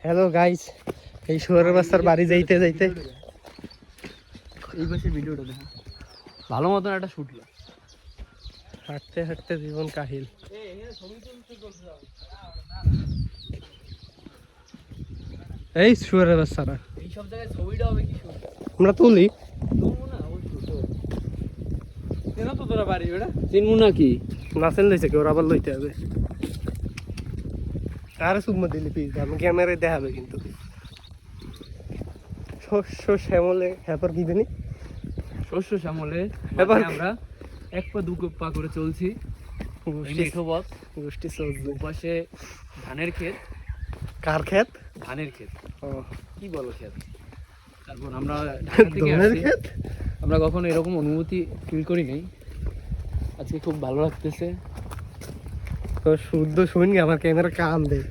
Hello guys, এই শুয়ারের বাচ্চার বাড়ি যাইতে যাইতে এই পাশে ভিডিওটা দেখা ভালো মতন একটা শুট লো। হাঁটতে হাঁটতে জীবন কাহিল। এই শুয়ারের বাচ্চারা এই সব জায়গায় ছবিটা হবে কি শুট আমরা তুলি। তুলবো না অবশ্যই তো কেন তো তোরা বাড়ি বেটা চিনবো না কি নাচেন লইছে কেউ আবার লইতে হবে। আর সুম্মা দিলি প্লিজ, আমি ক্যামেরায় দেখাবে কিন্তু। শস্য শ্যামলে হ্যাপার কি জানি শস্য শ্যামলে এবার আমরা এক পা দু পা করে চলছি মেঠো পথ। গোষ্ঠী চলছে। দুপাশে ধানের ক্ষেত। কার ক্ষেত? ধানের ক্ষেত। ও কি বলো ক্ষেত? তারপর আমরা ঢাকা থেকে ধানের আসছি। ক্ষেত? আমরা কখনো এরকম অনুভূতি ফিল করি নাই, আজকে খুব ভালো লাগতেছে। তো শুদ্ধ শুনি আমার ক্যামেরা কান দেয়।